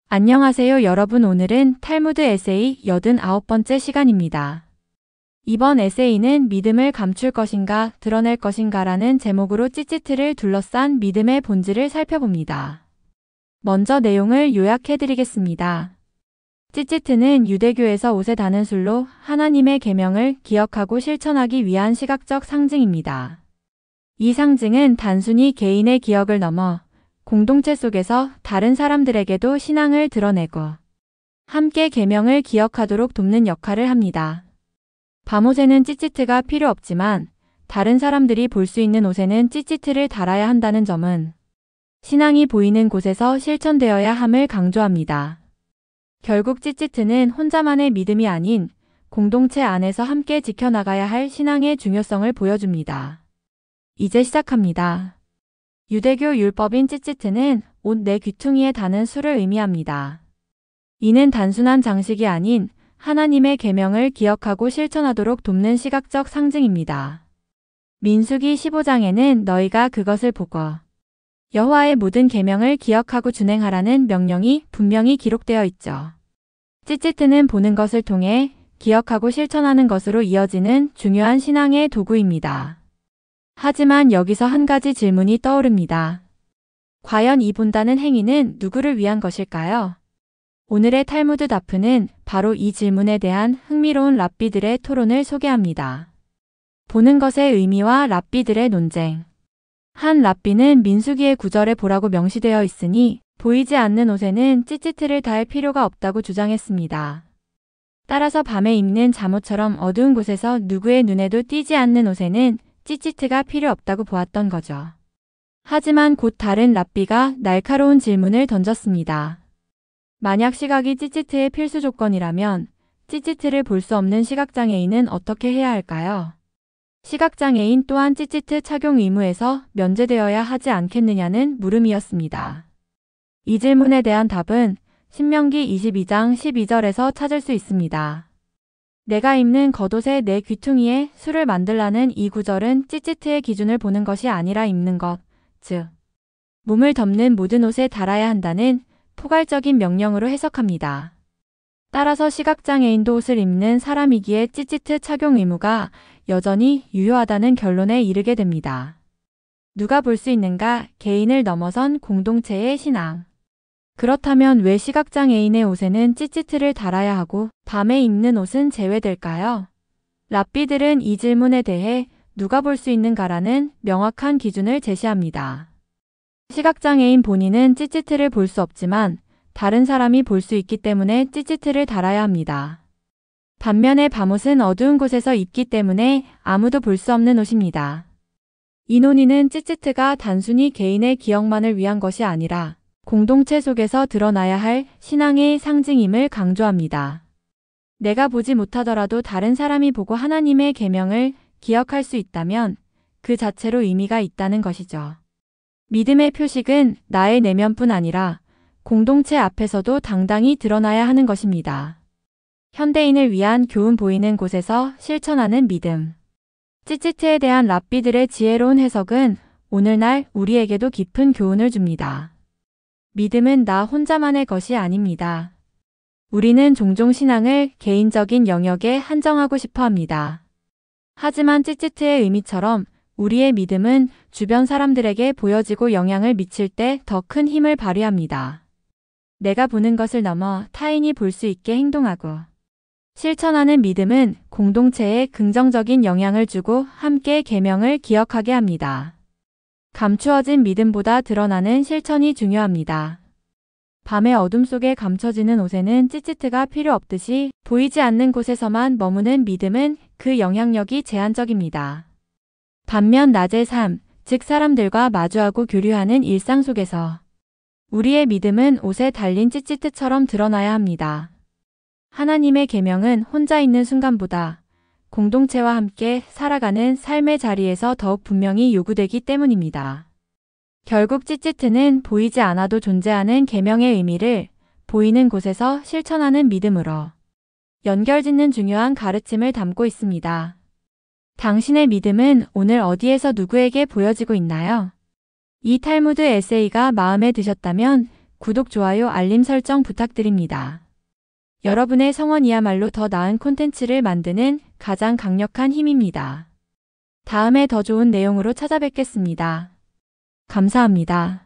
안녕하세요 여러분. 오늘은 탈무드 에세이 89번째 시간입니다. 이번 에세이는 믿음을 감출 것인가 드러낼 것인가 라는 제목으로 찌찌트를 둘러싼 믿음의 본질을 살펴봅니다. 먼저 내용을 요약해드리겠습니다. 찌찌트는 유대교에서 옷에 다는 술로 하나님의 계명을 기억하고 실천하기 위한 시각적 상징입니다. 이 상징은 단순히 개인의 기억을 넘어 공동체 속에서 다른 사람들에게도 신앙을 드러내고 함께 계명을 기억하도록 돕는 역할을 합니다. 밤옷에는 찌찌트가 필요 없지만 다른 사람들이 볼 수 있는 옷에는 찌찌트를 달아야 한다는 점은 신앙이 보이는 곳에서 실천되어야 함을 강조합니다. 결국 찌찌트는 혼자만의 믿음이 아닌 공동체 안에서 함께 지켜나가야 할 신앙의 중요성을 보여줍니다. 이제 시작합니다. 유대교 율법인 찌찌트는 옷 내 귀퉁이에 다는 술을 의미합니다. 이는 단순한 장식이 아닌 하나님의 계명을 기억하고 실천하도록 돕는 시각적 상징입니다. 민수기 15장에는 너희가 그것을 보고 여호와의 모든 계명을 기억하고 준행하라는 명령이 분명히 기록되어 있죠. 찌찌트는 보는 것을 통해 기억하고 실천하는 것으로 이어지는 중요한 신앙의 도구입니다. 하지만 여기서 한 가지 질문이 떠오릅니다. 과연 이 본다는 행위는 누구를 위한 것일까요? 오늘의 탈무드 다프는 바로 이 질문에 대한 흥미로운 랍비들의 토론을 소개합니다. 보는 것의 의미와 랍비들의 논쟁. 한 랍비는 민수기의 9절에 보라고 명시되어 있으니 보이지 않는 옷에는 찌찌트를 달 필요가 없다고 주장했습니다. 따라서 밤에 입는 잠옷처럼 어두운 곳에서 누구의 눈에도 띄지 않는 옷에는 찌찌트가 필요 없다고 보았던 거죠. 하지만 곧 다른 랍비가 날카로운 질문을 던졌습니다. 만약 시각이 찌찌트의 필수 조건이라면 찌찌트를 볼 수 없는 시각장애인은 어떻게 해야 할까요? 시각장애인 또한 찌찌트 착용 의무에서 면제되어야 하지 않겠느냐는 물음이었습니다. 이 질문에 대한 답은 신명기 22장 12절에서 찾을 수 있습니다. 내가 입는 겉옷에 내 귀퉁이에 술을 만들라는 이 구절은 찌찌트의 기준을 보는 것이 아니라 입는 것, 즉 몸을 덮는 모든 옷에 달아야 한다는 포괄적인 명령으로 해석합니다. 따라서 시각장애인도 옷을 입는 사람이기에 찌찌트 착용 의무가 여전히 유효하다는 결론에 이르게 됩니다. 누가 볼 수 있는가? 개인을 넘어선 공동체의 신앙. 그렇다면 왜 시각장애인의 옷에는 찌찌트를 달아야 하고 밤에 입는 옷은 제외될까요? 랍비들은 이 질문에 대해 누가 볼 수 있는가라는 명확한 기준을 제시합니다. 시각장애인 본인은 찌찌트를 볼 수 없지만 다른 사람이 볼 수 있기 때문에 찌찌트를 달아야 합니다. 반면에 밤옷은 어두운 곳에서 입기 때문에 아무도 볼 수 없는 옷입니다. 이 논의는 찌찌트가 단순히 개인의 기억만을 위한 것이 아니라 공동체 속에서 드러나야 할 신앙의 상징임을 강조합니다. 내가 보지 못하더라도 다른 사람이 보고 하나님의 계명을 기억할 수 있다면 그 자체로 의미가 있다는 것이죠. 믿음의 표식은 나의 내면뿐 아니라 공동체 앞에서도 당당히 드러나야 하는 것입니다. 현대인을 위한 교훈 보이는 곳에서 실천하는 믿음. 찌찌트에 대한 랍비들의 지혜로운 해석은 오늘날 우리에게도 깊은 교훈을 줍니다. 믿음은 나 혼자만의 것이 아닙니다. 우리는 종종 신앙을 개인적인 영역에 한정하고 싶어 합니다. 하지만 찌찌트의 의미처럼 우리의 믿음은 주변 사람들에게 보여지고 영향을 미칠 때 더 큰 힘을 발휘합니다. 내가 보는 것을 넘어 타인이 볼 수 있게 행동하고 실천하는 믿음은 공동체에 긍정적인 영향을 주고 함께 계명을 기억하게 합니다. 감추어진 믿음보다 드러나는 실천이 중요합니다. 밤의 어둠 속에 감춰지는 옷에는 찌찌트가 필요 없듯이 보이지 않는 곳에서만 머무는 믿음은 그 영향력이 제한적입니다. 반면 낮의 삶, 즉 사람들과 마주하고 교류하는 일상 속에서 우리의 믿음은 옷에 달린 찌찌트처럼 드러나야 합니다. 하나님의 계명은 혼자 있는 순간보다 공동체와 함께 살아가는 삶의 자리에서 더욱 분명히 요구되기 때문입니다. 결국 찌찌트는 보이지 않아도 존재하는 계명의 의미를 보이는 곳에서 실천하는 믿음으로 연결짓는 중요한 가르침을 담고 있습니다. 당신의 믿음은 오늘 어디에서 누구에게 보여지고 있나요? 이 탈무드 에세이가 마음에 드셨다면 구독, 좋아요, 알림 설정 부탁드립니다. 여러분의 성원이야말로 더 나은 콘텐츠를 만드는 가장 강력한 힘입니다. 다음에 더 좋은 내용으로 찾아뵙겠습니다. 감사합니다.